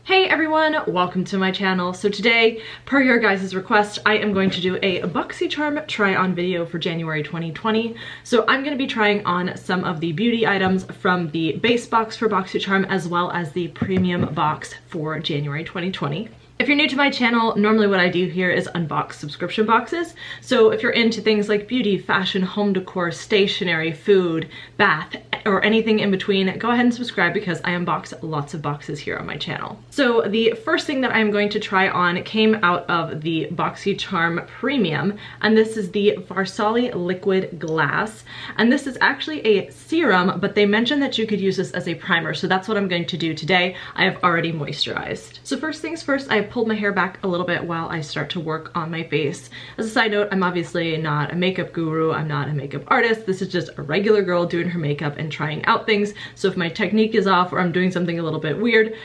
Hey everyone, welcome to my channel. So today, per your guys' request, I am going to do a Boxycharm try-on video for January 2020. So I'm going to be trying on some of the beauty items from the base box for Boxycharm as well as the premium box for January 2020. If you're new to my channel, normally what I do here is unbox subscription boxes. So if you're into things like beauty, fashion, home decor, stationery, food, bath, or anything in between, go ahead and subscribe because I unbox lots of boxes here on my channel. So the first thing that I'm going to try on came out of the Boxycharm Premium, and this is the Farsali Liquid Glass. And this is actually a serum, but they mentioned that you could use this as a primer, so that's what I'm going to do today. I have already moisturized. So first things first, I pulled my hair back a little bit while I start to work on my face. As a side note, I'm obviously not a makeup guru, I'm not a makeup artist. This is just a regular girl doing her makeup and trying out things. So if my technique is off or I'm doing something a little bit weird,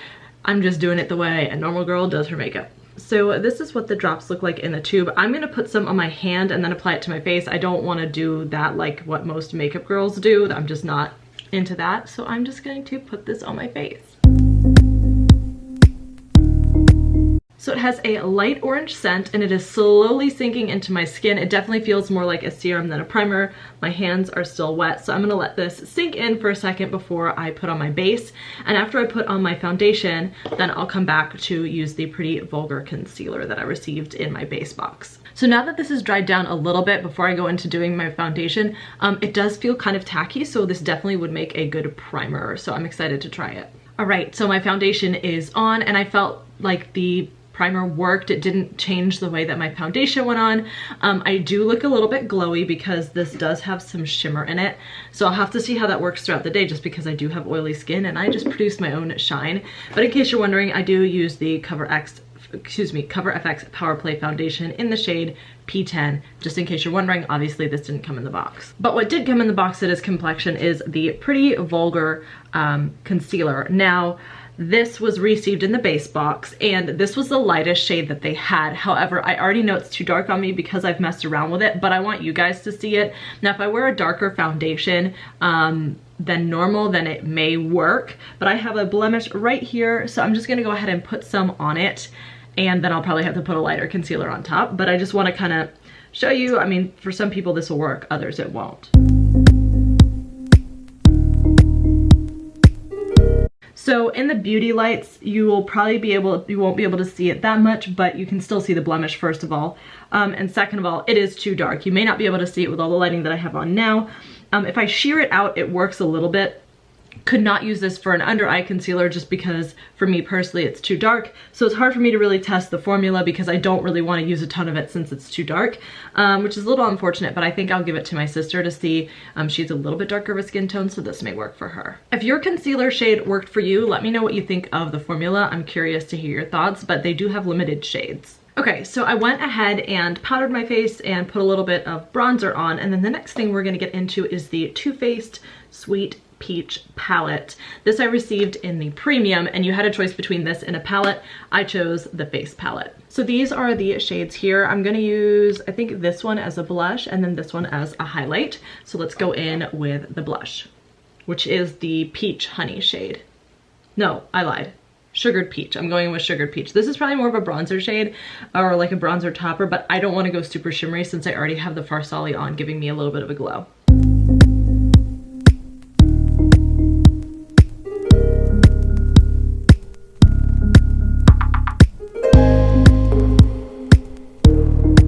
I'm just doing it the way a normal girl does her makeup. So this is what the drops look like in the tube. I'm gonna put some on my hand and then apply it to my face. I don't wanna do that like what most makeup girls do. I'm just not into that. So I'm just going to put this on my face. So it has a light orange scent and it is slowly sinking into my skin. It definitely feels more like a serum than a primer. My hands are still wet, so I'm gonna let this sink in for a second before I put on my base. And after I put on my foundation, then I'll come back to use the Pretty Vulgar concealer that I received in my base box. So now that this has dried down a little bit before I go into doing my foundation, it does feel kind of tacky, so this definitely would make a good primer, so I'm excited to try it. All right, so my foundation is on and I felt like the primer worked. It didn't change the way that my foundation went on. I do look a little bit glowy because this does have some shimmer in it. So I'll have to see how that works throughout the day just because I do have oily skin and I just produce my own shine. But in case you're wondering, I do use the Cover FX Power Play Foundation in the shade P10. Just in case you're wondering, obviously this didn't come in the box. But what did come in the box that is complexion is the Pretty Vulgar concealer. Now, this was received in the base box and this was the lightest shade that they had. However, I already know it's too dark on me because I've messed around with it, but I want you guys to see it. Now, if I wear a darker foundation than normal, then it may work, but I have a blemish right here, so I'm just gonna go ahead and put some on it, and then I'll probably have to put a lighter concealer on top, but I just wanna kinda show you. I mean, for some people this will work, others it won't. So in the beauty lights, you won't be able to see it that much, but you can still see the blemish first of all. And second of all, it is too dark. You may not be able to see it with all the lighting that I have on now. If I sheer it out, it works a little bit. Could not use this for an under eye concealer just because for me personally it's too dark, so it's hard for me to really test the formula because I don't really want to use a ton of it since it's too dark, which is a little unfortunate, but I think I'll give it to my sister to see. She's a little bit darker of a skin tone, so this may work for her. If your concealer shade worked for you, let me know what you think of the formula. I'm curious to hear your thoughts, but they do have limited shades. Okay, so I went ahead and powdered my face and put a little bit of bronzer on, and then the next thing we're going to get into is the Too Faced Sweet Peach palette. This I received in the premium, and you had a choice between this and a palette. I chose the face palette. So these are the shades here. I'm gonna use, I think, this one as a blush and then this one as a highlight. So let's go in with the blush, which is the Peach Honey shade. No, I lied. Sugared Peach. I'm going with Sugared Peach. This is probably more of a bronzer shade or like a bronzer topper, but I don't want to go super shimmery since I already have the Farsali on, giving me a little bit of a glow.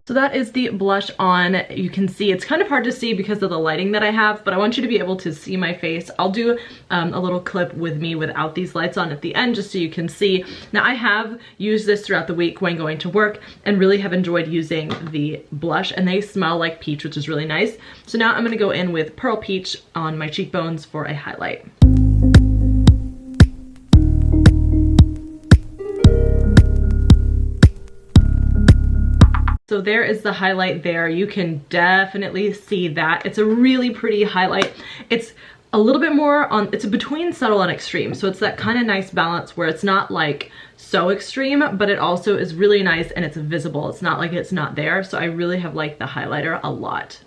So that is the blush on. You can see it's kind of hard to see because of the lighting that I have, but I want you to be able to see my face. I'll do a little clip with me without these lights on at the end just so you can see. Now, I have used this throughout the week when going to work and really have enjoyed using the blush, and they smell like peach, which is really nice. So now I'm gonna go in with Pearl Peach on my cheekbones for a highlight. So there is the highlight there. You can definitely see that. It's a really pretty highlight. It's a little bit more on, it's between subtle and extreme. So it's that kind of nice balance where it's not like so extreme, but it also is really nice and it's visible. It's not like it's not there. So I really have liked the highlighter a lot.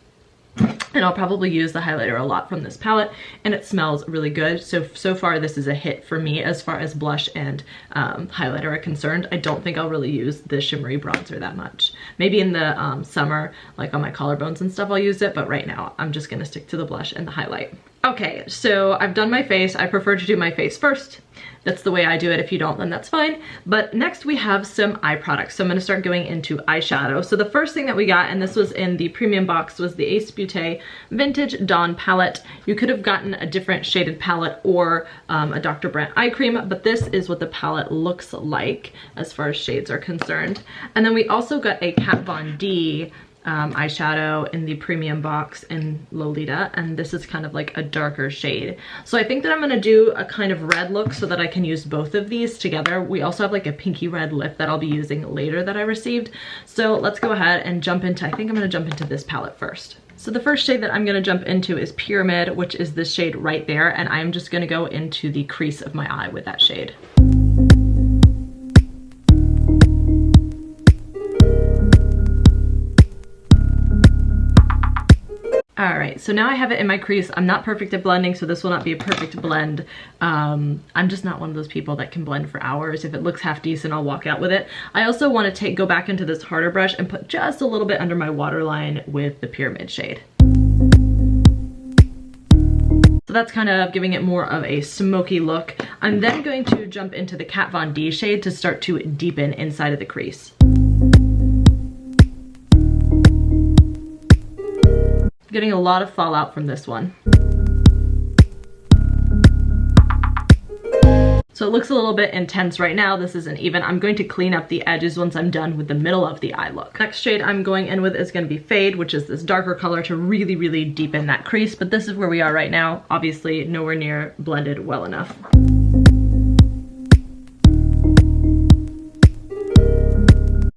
And I'll probably use the highlighter a lot from this palette, and it smells really good. So far this is a hit for me as far as blush and highlighter are concerned. I don't think I'll really use the shimmery bronzer that much. Maybe in the summer, like on my collarbones and stuff, I'll use it, but right now I'm just gonna stick to the blush and the highlight. Okay, so I've done my face. I prefer to do my face first. That's the way I do it. If you don't, then that's fine. But next we have some eye products. So I'm gonna start going into eyeshadow. So the first thing that we got, and this was in the premium box, was the Ace Beauté Vintage Dawn palette. You could have gotten a different shaded palette or a Dr. Brandt eye cream, but this is what the palette looks like as far as shades are concerned. And then we also got a Kat Von D eyeshadow in the premium box in Lolita, and this is kind of like a darker shade. So I think that I'm gonna do a kind of red look so that I can use both of these together. We also have like a pinky red lip that I'll be using later that I received. So let's go ahead and jump into, I think I'm gonna jump into this palette first. So the first shade that I'm gonna jump into is Pyramid, which is this shade right there, and I'm just gonna go into the crease of my eye with that shade. All right, so now I have it in my crease. I'm not perfect at blending, so this will not be a perfect blend. I'm just not one of those people that can blend for hours. If it looks half decent, I'll walk out with it. I also want to go back into this harder brush and put just a little bit under my waterline with the Pyramid shade. So that's kind of giving it more of a smoky look. I'm then going to jump into the Kat Von D shade to start to deepen inside of the crease. Getting a lot of fallout from this one. So it looks a little bit intense right now. This isn't even. I'm going to clean up the edges once I'm done with the middle of the eye look. Next shade I'm going in with is going to be Fade, which is this darker color to really, really deepen that crease. But this is where we are right now. Obviously nowhere near blended well enough.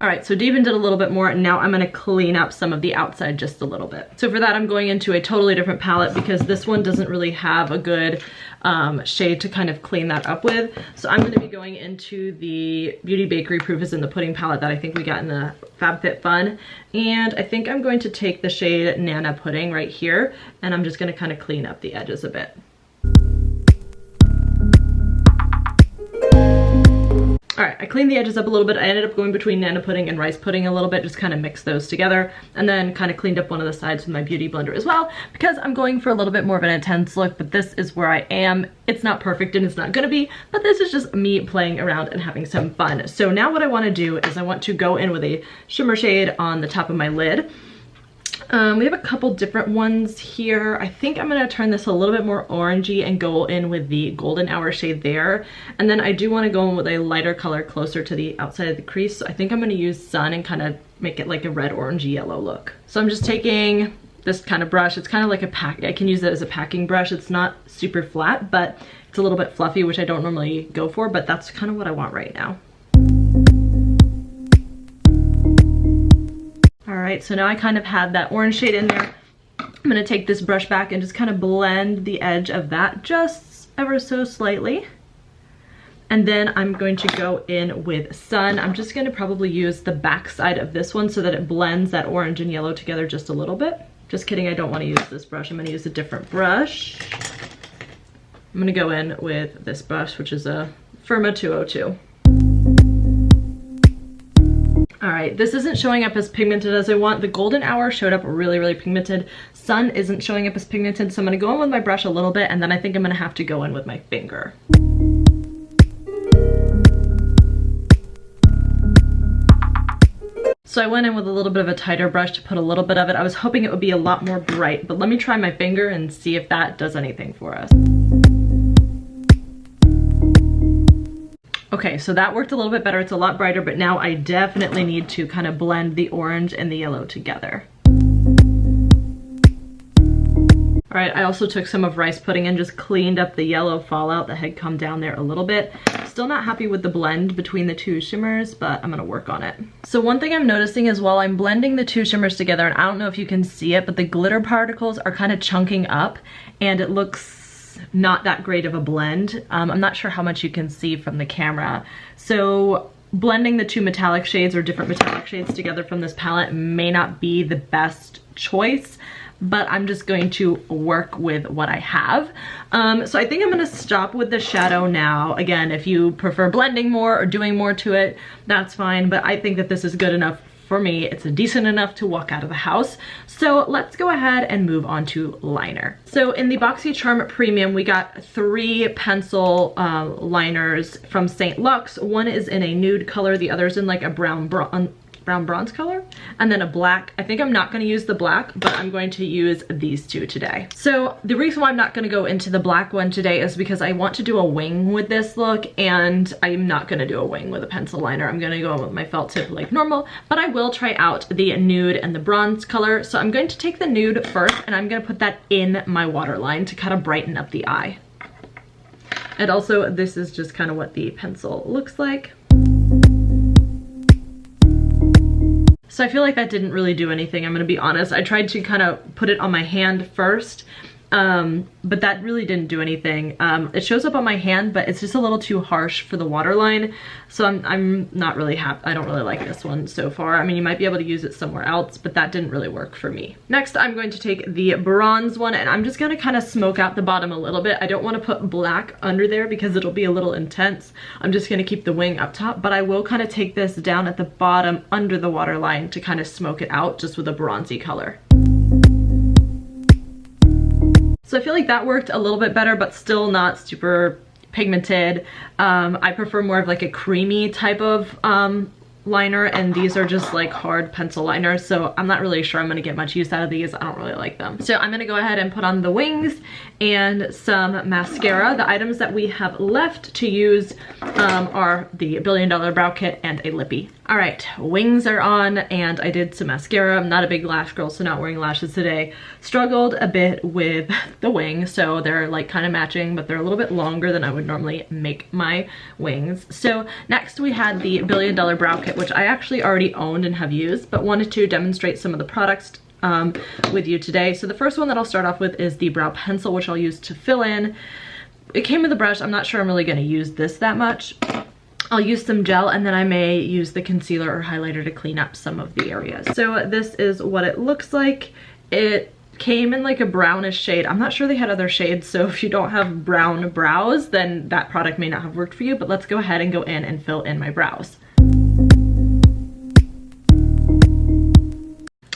All right, so deepened it a little bit more, and now I'm gonna clean up some of the outside just a little bit. So for that, I'm going into a totally different palette because this one doesn't really have a good shade to kind of clean that up with. So I'm gonna be going into the Beauty Bakery Proof is in the Pudding palette that I think we got in the FabFitFun. And I think I'm going to take the shade Nana Pudding right here, and I'm just gonna kind of clean up the edges a bit. All right, I cleaned the edges up a little bit. I ended up going between Nana Pudding and Rice Pudding a little bit, just kind of mixed those together, and then kind of cleaned up one of the sides with my Beauty Blender as well, because I'm going for a little bit more of an intense look, but this is where I am. It's not perfect and it's not gonna be, but this is just me playing around and having some fun. So now what I wanna do is I want to go in with a shimmer shade on the top of my lid. We have a couple different ones here. I think I'm gonna turn this a little bit more orangey and go in with the Golden Hour shade there. And then I do wanna go in with a lighter color closer to the outside of the crease. So I think I'm gonna use Sun and kind of make it like a red, orangey, yellow look. So I'm just taking this kind of brush. It's kind of like I can use it as a packing brush. It's not super flat, but it's a little bit fluffy, which I don't normally go for, but that's kind of what I want right now. All right, so now I kind of have that orange shade in there. I'm gonna take this brush back and just kind of blend the edge of that just ever so slightly. And then I'm going to go in with Sun. I'm just gonna probably use the back side of this one so that it blends that orange and yellow together just a little bit. Just kidding, I don't wanna use this brush. I'm gonna use a different brush. I'm gonna go in with this brush, which is a Firma 202. All right, this isn't showing up as pigmented as I want. The Golden Hour showed up really, really pigmented. Sun isn't showing up as pigmented, so I'm gonna go in with my brush a little bit, and then I think I'm gonna have to go in with my finger. So I went in with a little bit of a tighter brush to put a little bit of it. I was hoping it would be a lot more bright, but let me try my finger and see if that does anything for us. Okay, so that worked a little bit better. It's a lot brighter, but now I definitely need to kind of blend the orange and the yellow together. All right, I also took some of Rice Pudding and just cleaned up the yellow fallout that had come down there a little bit. Still not happy with the blend between the two shimmers, but I'm gonna work on it. So one thing I'm noticing is while I'm blending the two shimmers together, and I don't know if you can see it, but the glitter particles are kind of chunking up, and it looks not that great of a blend. I'm not sure how much you can see from the camera. So blending the two metallic shades or different metallic shades together from this palette may not be the best choice. but I'm just going to work with what I have. So I think I'm gonna stop with the shadow now. Again, if you prefer blending more or doing more to it, that's fine, but I think that this is good enough for me. It's decent enough to walk out of the house. So let's go ahead and move on to liner. So in the Boxycharm Premium, we got 3 pencil liners from St. Luxe. One is in a nude color, the other's in like a brown bronze color, and then a black. I think I'm not going to use the black, but I'm going to use these 2 today. So the reason why I'm not going to go into the black one today is because I want to do a wing with this look, and I'm not going to do a wing with a pencil liner. I'm going to go in with my felt tip like normal, but I will try out the nude and the bronze color. So I'm going to take the nude first, and I'm going to put that in my waterline to kind of brighten up the eye. And also, this is just kind of what the pencil looks like. So I feel like that didn't really do anything, I'm gonna be honest. I tried to kind of put it on my hand first, but that really didn't do anything. It shows up on my hand, but it's just a little too harsh for the waterline. So I'm not really happy. I don't really like this one so far. I mean, you might be able to use it somewhere else, but that didn't really work for me. Next, I'm going to take the bronze one, and I'm just gonna kind of smoke out the bottom a little bit. I don't want to put black under there because it'll be a little intense. I'm just gonna keep the wing up top, but I will kind of take this down at the bottom under the waterline to kind of smoke it out just with a bronzy color. So I feel like that worked a little bit better, but still not super pigmented. I prefer more of like a creamy type of liner, and these are just like hard pencil liners, so I'm not really sure I'm gonna get much use out of these. I don't really like them. So I'm gonna go ahead and put on the wings and some mascara. The items that we have left to use are the $1 Billion Brow Kit and a lippy. All right, wings are on, and I did some mascara. I'm not a big lash girl, so not wearing lashes today. Struggled a bit with the wing, so they're like kind of matching, but they're a little bit longer than I would normally make my wings. So next we had the $1 Billion Brow Kit, which I actually already owned and have used, but wanted to demonstrate some of the products with you today. So the first one that I'll start off with is the brow pencil, which I'll use to fill in. It came with a brush. I'm not sure I'm really going to use this that much. I'll use some gel, and then I may use the concealer or highlighter to clean up some of the areas. So this is what it looks like. It came in like a brownish shade. I'm not sure they had other shades, so if you don't have brown brows, then that product may not have worked for you, but let's go ahead and go in and fill in my brows.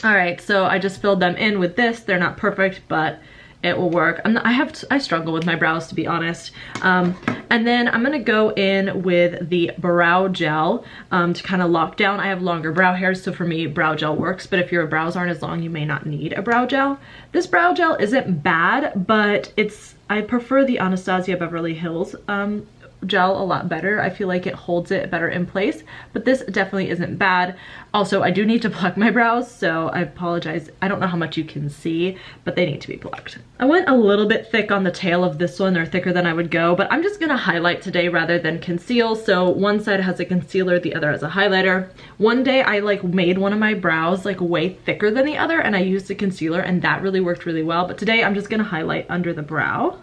All right, so I just filled them in with this. They're not perfect, but it will work. I struggle with my brows, to be honest. And then I'm gonna go in with the brow gel to kind of lock down. I have longer brow hairs, so for me, brow gel works, but if your brows aren't as long, you may not need a brow gel. This brow gel isn't bad, but I prefer the Anastasia Beverly Hills gel a lot better. I feel like it holds it better in place, but this definitely isn't bad. Also, I do need to pluck my brows, so I apologize. I don't know how much you can see, but they need to be plucked. I went a little bit thick on the tail of this one. They're thicker than I would go, but I'm just gonna highlight today rather than conceal. So one side has a concealer, the other has a highlighter. One day I like made one of my brows like way thicker than the other, and I used a concealer, and that really worked really well. But today I'm just gonna highlight under the brow.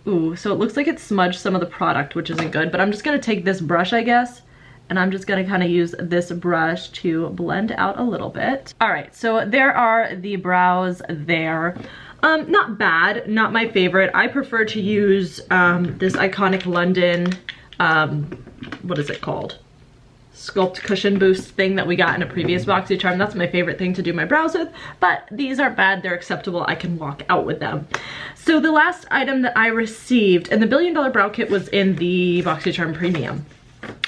Ooh, so it looks like it smudged some of the product, which isn't good, but I'm just gonna take this brush, I guess, and I'm just gonna kind of use this brush to blend out a little bit. All right, so there are the brows there. Not bad, not my favorite. I prefer to use this Iconic London, what is it called? Sculpt Cushion Boost thing that we got in a previous Boxycharm. That's my favorite thing to do my brows with, but these aren't bad. They're acceptable. I can walk out with them. So the last item that I received, and the $1 Billion Brow Kit was in the Boxycharm Premium.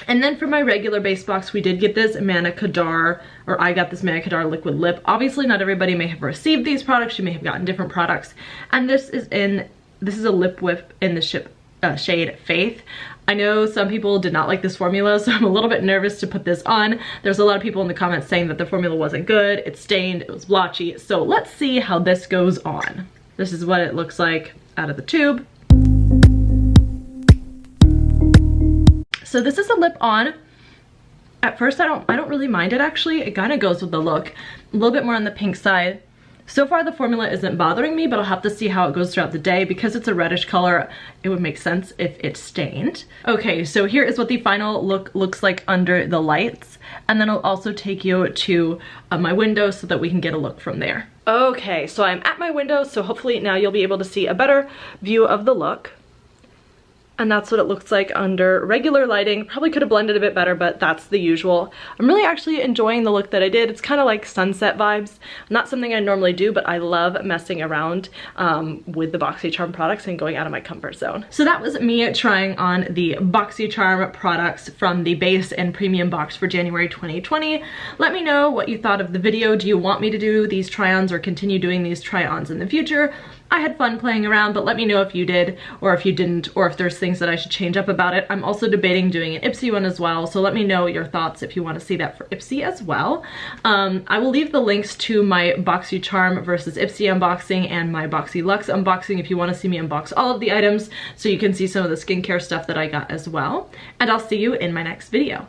And then for my regular base box, we did get this Manna Kadar, or I got this Manna Kadar liquid lip. Obviously, not everybody may have received these products. You may have gotten different products. And this is a lip whip in the shade Faith. I know some people did not like this formula, so I'm a little bit nervous to put this on. There's a lot of people in the comments saying that the formula wasn't good, it stained, it was blotchy. So let's see how this goes on. This is what it looks like out of the tube. So this is a lip on. At first I don't really mind it actually. It kind of goes with the look. A little bit more on the pink side. So far the formula isn't bothering me, but I'll have to see how it goes throughout the day. Because it's a reddish color, it would make sense if it's stained. Okay, so here is what the final look looks like under the lights. And then I'll also take you to my window so that we can get a look from there. Okay, so I'm at my window, so hopefully now you'll be able to see a better view of the look. And that's what it looks like under regular lighting. Probably could have blended a bit better, but that's the usual. I'm really actually enjoying the look that I did. It's kind of like sunset vibes. Not something I normally do, but I love messing around with the Boxycharm products and going out of my comfort zone. So that was me trying on the Boxycharm products from the base and premium box for January 2020. Let me know what you thought of the video. Do you want me to do these try-ons or continue doing these try-ons in the future? I had fun playing around, but let me know if you did or if you didn't, or if there's things that I should change up about it. I'm also debating doing an Ipsy one as well, so let me know your thoughts if you want to see that for Ipsy as well. I will leave the links to my Boxycharm versus Ipsy unboxing and my BoxyLuxe unboxing if you want to see me unbox all of the items, so you can see some of the skincare stuff that I got as well. And I'll see you in my next video.